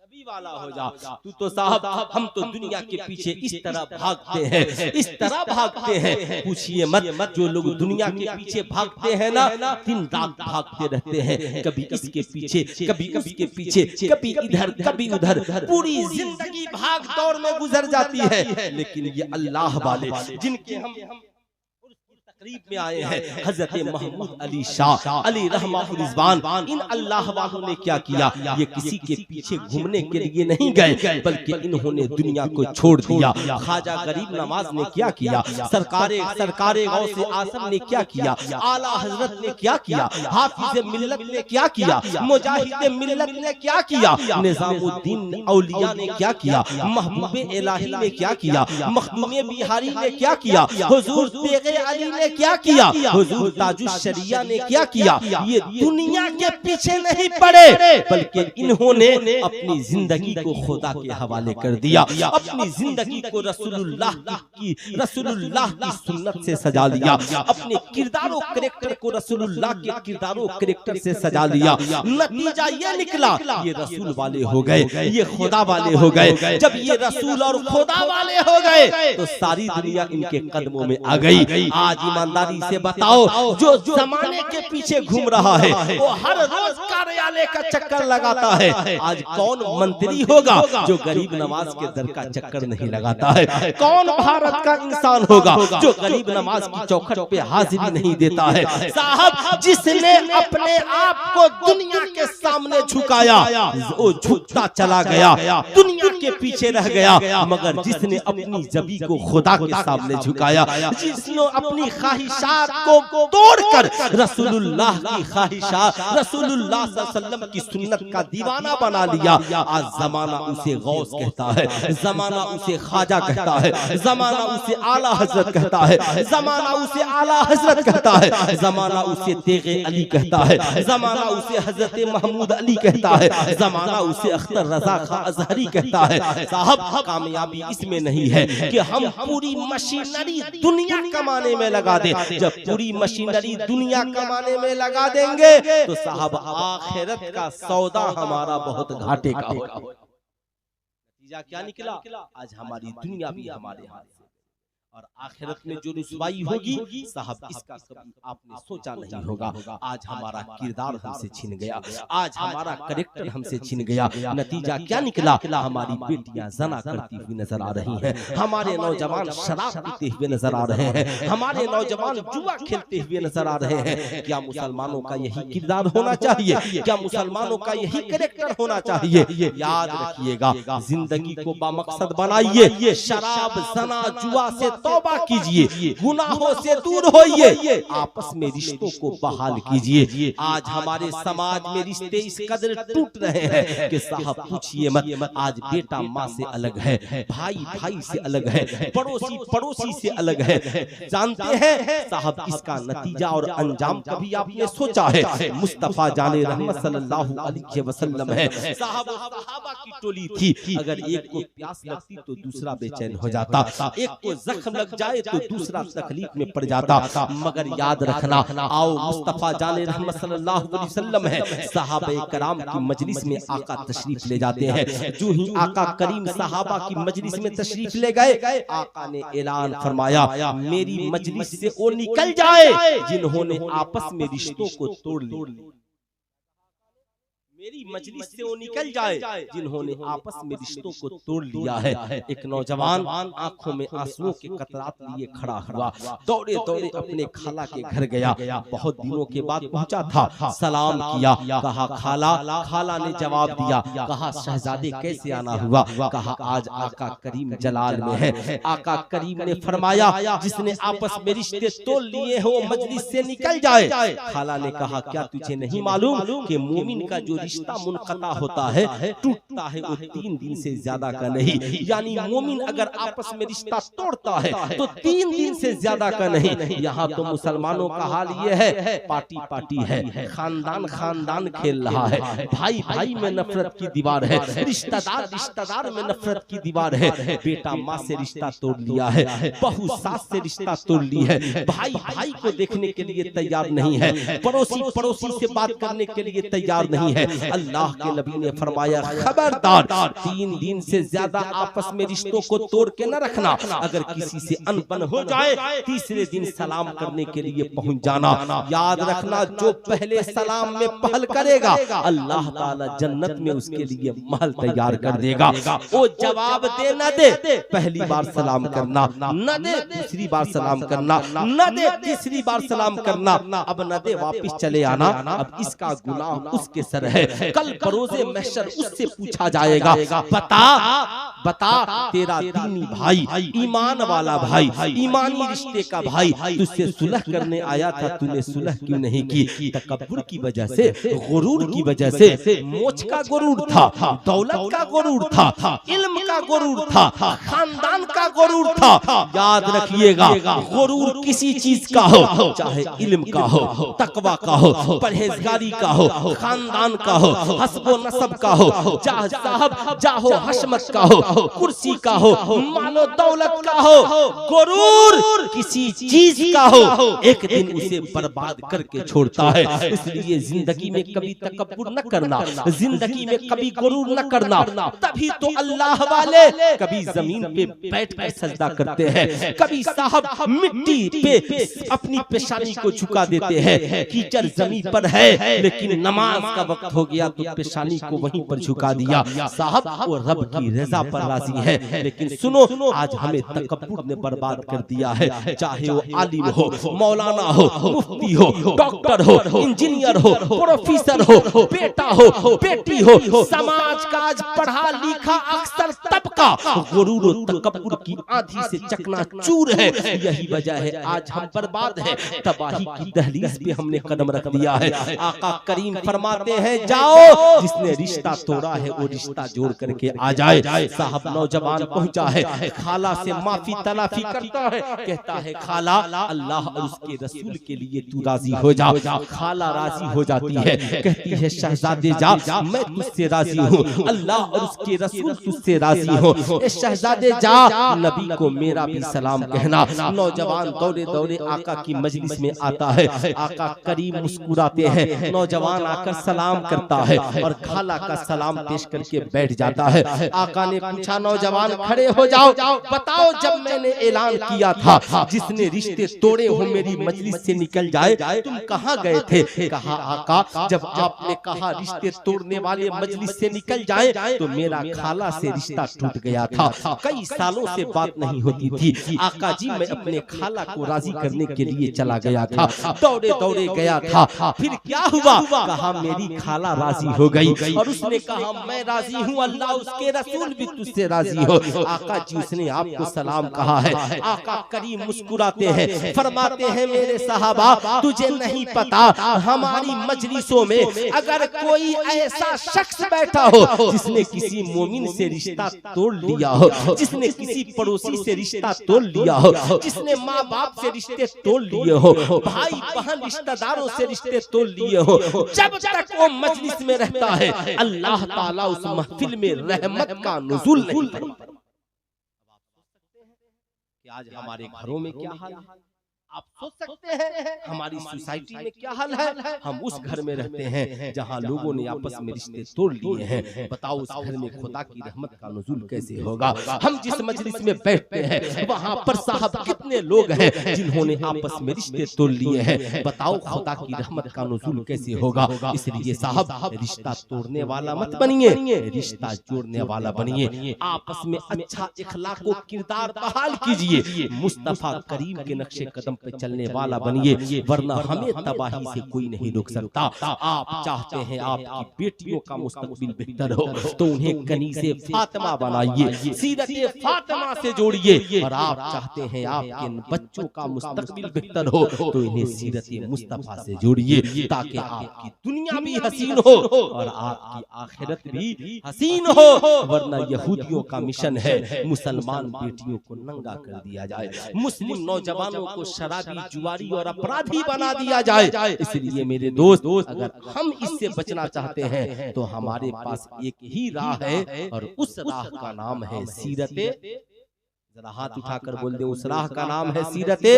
नबी वाला हो जा। तू तो साहब, हम तो दुनिया के पीछे इस तरह भागते हैं, इस तरह भागते हैं, पूछिए मत। जो लोग दुनिया के पीछे भागते हैं ना, दिन रात भागते रहते हैं, कभी इसके पीछे, कभी उसके पीछे, कभी इधर कभी उधर, पूरी जिंदगी भाग दौड़ में गुजर जाती है। लेकिन ये अल्लाह वाले जिनके हम तकरीब में आए हैं हजरत महमूद अली शाह अली रहमतुल्लाह रिजवान। इन अल्लाह वालों ने क्या किया, ये किसी के पीछे घूमने के लिए नहीं गए, बल्कि इन्होंने दुनिया को छोड़ दिया। ख्वाजा गरीब नवाज ने क्या किया, सरकारे गौसे आजम ने क्या किया, आला हजरत ने क्या किया, हाफिज मिल्लत ने क्या किया, मुजाहिद मिल्लत ने क्या किया, निजामुद्दीन औलिया ने क्या किया, महबूबे इलाही ने क्या किया, मखदूमे बिहारी ने क्या किया, हुजूर तेगे अली ने क्या किया, हुजूर ताजुश्शरिया ने क्या किया। ये दुनिया के पीछे नहीं पड़े, बल्कि इन्होंने अपनी जिंदगी को खुदा के हवाले कर दिया, अपनी जिंदगी को रसूलुल्लाह की सुन्नत से सजा लिया, अपने किरदार और कैरेक्टर को रसूलुल्लाह के किरदार और कैरेक्टर से सजा लिया। नतीजा ये निकला, ये रसूल वाले हो गए, ये खुदा वाले हो गए। जब ये रसूल और खुदा वाले हो गए तो सारी दुनिया इनके कदमों में आ गई। आज ईमानदारी से बताओ, जो जमाने के पीछे घूम रहा है वो हर रोज कार्यालय का चक्कर लगाता है। आज कौन मंत्री होगा जो गरीब नवाज के दर का चक्कर नहीं लगाता है? कौन भारत का इंसान होगा जो गरीब नवाज की चौखट पे हाजिरी नहीं देता है? साहब, जिसने अपने आप को दुनिया के सामने झुकाया वो झुकता चला गया, दुनिया के पीछे रह गया। मगर जिसने अपनी जबी को खुदा के सामने झुकाया, जिसने अपनी ख्वाहिशात को तोड़कर रसूलुल्लाह की ख्वाहिशात, रसूलुल्लाह सल्लल्लाहु अलैहि वसल्लम की सुन्नत का दीवाना बना लिया, आज जमाना उसे गौस कहता है, जमाना उसे ख्वाजा कहता है, जमाना उसे आला हजरत कहता है, जमाना उसे आला हजरत कहता है, जमाना उसे तेगे अली कहता है, जमाना उसे हजरत महमूद अली कहता है, जमाना उसे अख्तर रजा खां अजहरी कहता है। साहब, कामयाबी इसमें नहीं है कि हम पूरी मशीनरी दुनिया कमाने में लगा दें। जब पूरी मशीनरी दुनिया कमाने में लगा देंगे तो साहब आखिरत का सौदा हमारा बहुत घाटे का होगा। नतीजा क्या निकला? आज हमारी दुनिया भी हमारे हाथ से और आखिरत में जो रुसवाई होगी साहब, इसका कभी आपने सोचा नहीं होगा। आज हमारा किरदार हमसे छिन गया, आज हमारा कैरेक्टर हमसे छिन गया। नतीजा क्या निकला? हमारी बेटियां जना करती हुई नजर आ रही हैं, हमारे नौजवान शराब पीते हुए नजर आ रहे हैं, हमारे नौजवान जुआ खेलते हुए नजर आ रहे हैं। क्या मुसलमानों का यही किरदार होना चाहिए? क्या मुसलमानों का यही कैरेक्टर होना चाहिए? याद रखिएगा, जिंदगी को बामकसद बनाइए, शराब जना जुआ से तौबा कीजिए, गुनाहों से दूर होइए, आपस में रिश्तों को बहाल कीजिए। आज हमारे समाज में रिश्ते इस कदर टूट रहे हैं कि साहब पूछिए मत। आज बेटा माँ से अलग है, भाई भाई से अलग है, पड़ोसी पड़ोसी से अलग है। जानते हैं साहब, इसका नतीजा और अंजाम कभी आपने सोचा है? मुस्तफा जाने रहमत सल्लल्लाहु अलैहि वसल्लम है साहब, सहाबा की टोली थी, अगर एक को प्यास लगती तो दूसरा बेचैन हो जाता, एक को जख्म लग जाए तो दूसरा तकलीफ में पड़ जाता। मगर याद रखना, आओ मुस्तफा जाने रहमत सल्लल्लाहु अलैहि वसल्लम है, सहाबा कराम की मजलिस में आका तशरीफ ले जाते हैं। जो ही आका करीम सहाबा की मजलिस में तशरीफ ले गए, आका ने ऐलान फरमाया, मेरी मजलिस से वो निकल जाए जिन्होंने आपस में रिश्तों को तोड़ लिया। मेरी मजलिस से वो निकल जाए जिन्होंने आपस में रिश्तों को तोड़ लिया है। एक नौजवान आंखों में आंसुओं के कतरात लिए खड़ा हुआ, दौड़े दौड़े अपने खाला के घर गया। बहुत दिनों के बाद पहुंचा था, सलाम किया, कहा खाला। खाला ने जवाब दिया, कहा शहजादे कैसे आना हुआ? कहा आज आका करीम जलाल में है। आका करीम ने फरमाया, जिसने आपस में रिश्ते तोड़ लिए हो मजलिस से निकल जाए। खाला ने कहा, क्या तुझे नहीं मालूम कि मोमिन का जो रिश्ता मुनक़ता होता है, टूटता है, वो 3 दिन से ज्यादा का नहीं। यानी मोमिन अगर आपस में रिश्ता तोड़ता है तो 3 दिन से ज्यादा का नहीं। यहाँ तो मुसलमानों का हाल ये है, पार्टी पार्टी है, खानदान खानदान खेल रहा है, भाई भाई में नफरत की दीवार है, रिश्तेदार रिश्तेदार में नफरत की दीवार है। बेटा माँ से रिश्ता तोड़ लिया है, बहू सास से रिश्ता तोड़ ली है, भाई भाई को देखने के लिए तैयार नहीं है, पड़ोसी पड़ोसी से बात करने के लिए तैयार नहीं है। अल्लाह के नबी ने फरमाया खबरदार 3 दिन से ज्यादा आपस में रिश्तों को तोड़ के न रखना। अगर किसी से अनबन हो जाए तीसरे दिन सलाम करने के लिए पहुंच जाना। याद रखना जो पहले सलाम में पहल करेगा अल्लाह ताला जन्नत में उसके लिए महल तैयार कर देगा। वो जवाब दे न दे, पहली बार सलाम करना, न दे दूसरी बार सलाम करना, न दे तीसरी बार सलाम करना, अब न दे वापिस चले आना। अब इसका गुनाह उसके सर है। कल बरोज़े महशर उससे पूछा जाएगा बता बता तेरा दीनी भाई, ईमान वाला भाई, ईमानी रिश्ते का भाई तुझसे सुलह करने आया था, तूने सुलह क्यों नहीं की? तकब्बुर की वजह से, गुरूर की वजह से, मोच का गुरूर था, दौलत का गुरूर था, इल्म का गुरूर था, खानदान का गुरूर था। याद रखिएगा गुरूर किसी चीज का हो, चाहे इल्म का हो, तकवा का हो, परहेजगारी का हो, खानदान का हो, हस्बो नसब का हो, चाहे साहब जाहो हशमत का हो, कुर्सी का हो, मालो दौलत का हो, गुरूर किसी चीज का हो एक दिन उसे बर्बाद करके छोड़ता है। इसलिए जिंदगी में कभी तकब्बुर न करना, जिंदगी में कभी गुरूर न करना। तभी तो अल्लाह वाले कभी जमीन पे बैठ कर सजदा करते हैं, कभी साहब मिट्टी पे अपनी पेशानी को झुका देते हैं। कीचड़ जमीन पर है लेकिन नमाज का वक्त हो गया तो पेशानी को वहीं पर झुका दिया। साहब वो रब की रजा पर राजी है। लेकिन सुनो आज हमें तकब्बुर ने बर्बाद कर दिया है। चाहे वो आलिम हो, मौलाना हो, मुफ्ती हो, डॉक्टर हो, इंजीनियर हो, प्रोफेसर हो, बेटा हो, बेटी हो, समाज का आज पढ़ा लिखा अक्सर तबका गुरूर और तकब्बुर की आंधी से चकनाचूर है। यही वजह है आज हम बर्बाद हैं, तबाही की दहलीज पे हमने कदम रख दिया है। आका करीम फरमाते हैं जाओ जिसने रिश्ता तोड़ा है वो रिश्ता जोड़ करके आ जाए। साहब नौजवान पहुंचा है, खाला से माफी तलाफी करता है, कहता है खाला अल्लाह और उसके रसूल के लिए तू राजी हो जा। खाला राजी हो जाती है, कहती है शहजादे जा मैं तुझसे राजी हूँ, अल्लाह और उसके रसूल तुझसे राजी हो। शहजादे जा नबी को मेरा भी सलाम कहना। नौजवान दौड़े दौड़े आका की मजलिस में आता है, आका करीम मुस्कुराते हैं, नौजवान आकर सलाम करता है और खाला का सलाम पेश करके बैठ जाता है। आका ने पूछा नौजवान खड़े हो जाओ, बताओ जब मैंने ऐलान किया था जिसने रिश्ते तोड़े हो मेरी मजलिस से निकल जाए, तुम कहाँ गए थे? कहा आका जब आपने कहा रिश्ते तोड़ने वाले मजलिस से निकल जाए तो मेरा खाला से रिश्ता टूट गया था, कई सालों से बात नहीं होती थी। आका जी मैं अपने खाला को राजी करने के लिए चला गया था, दौड़े दौड़े गया था, फिर क्या हुआ? कहा मेरी खाला राजी हो गई और उसने कहा मैं राजी हूँ, अल्लाह उसके रसूल भी तुझसे राजी हो। आका जी उसने आपको सलाम कहा है। आका करीम मुस्कुराते हैं, फरमाते हैं मेरे सहाबा तुझे नहीं पता हमारी मजलिसों में अगर कोई ऐसा शख्स बैठा हो जिसने किसी मोमिन से रिश्ता तोड़ लिया हो, जिसने किसी पड़ोसी से रिश्ता तोड़ लिया हो, जिसने माँ बाप से रिश्ते तोड़ लिए हो, भाई बहन रिश्तेदारों से रिश्ते तोड़ लिए हो, जब तक वो मजलिस में रहता है अल्लाह ताला उस महफिल में रहमत का नुज़ूल नहीं करता। आज हमारे घरों में क्या हाल है? आप सोच सकते हैं हमारी सोसाइटी में क्या हाल है? हम उस घर में रहते हैं जहां लोगों ने आपस में रिश्ते तोड़ लिए हैं। बताओ उस घर में खुदा की रहमत का नुज़ूल कैसे होगा? हम जिस मजलिस में बैठते हैं वहां पर साहब कितने लोग हैं जिन्होंने आपस में रिश्ते तोड़ लिए हैं। बताओ खुदा की रहमत का नुज़ूल कैसे होगा? इसलिए साहब रिश्ता तोड़ने वाला मत बनिए, रिश्ता जोड़ने वाला बनिए। आपस में अच्छा इखलाक व किरदार बहाल कीजिए, मुस्तफा करीम के नक्शे कदम पे चलने वाला बनिए, वरना हमें तबाही से कोई नहीं रोक सकता। आप चाहते हैं आपकी बेटियों का मुस्तकबिल बेहतर हो तो उन्हें कनीज़े फातिमा बनाइए, सीरते फातिमा से जोड़िए, और आप चाहते हैं आपके बच्चों का मुस्तकबिल बेहतर हो तो इन्हें सीरते मुस्तफा से जोड़िए, ताकि आपकी दुनिया भी हसीन हो और आपकी आखिरत भी हसीन हो। वरना यहूदियों का मिशन है मुसलमान बेटियों को नंगा कर दिया जाए, मुस्लिम नौजवानों को शराबी, जुआरी और अपराधी बना दिया जाए। इसलिए मेरे दोस्त अगर हम इससे बचना चाहते हैं तो हमारे पास एक ही राह है और उस राह का नाम है सीरते जरा हाथ उठाकर बोल दे उस राह का नाम है सीरते,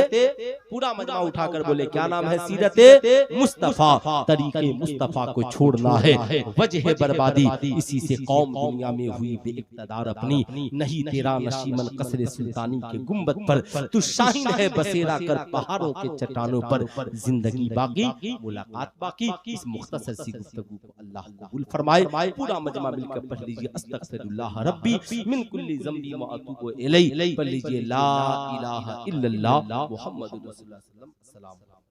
पूरा मजमा उठाकर बोले क्या नाम है? सीरते मुस्तफा। तरीके मुस्तफा को छोड़ना है वजह बर्बादी, इसी से कौम दुनिया में हुई बेइक्तदार अपनी। नहीं तेरा नशीमन कसरे सुल्तानी के गुंबद पर, तू शाहीन है बसेरा कर पहाड़ों के चट्टानों पर। जिंदगी बाकी मुलाकात बाकी, इस मुख्तसर सी गुफ्तगू को अल्लाह कबूल फरमाए। पूरा मजमा मिलकर पढ़ लीजिए अस्तगफिरुल्लाह रब्बी मिन कुल्ली ज़ंबी व अतूबु इलैहि। पढ़ लीजिए ला इलाहा इल्लल्लाह मुहम्मदुर रसूलुल्लाह सल्लल्लाहु अलैहि वसल्लम।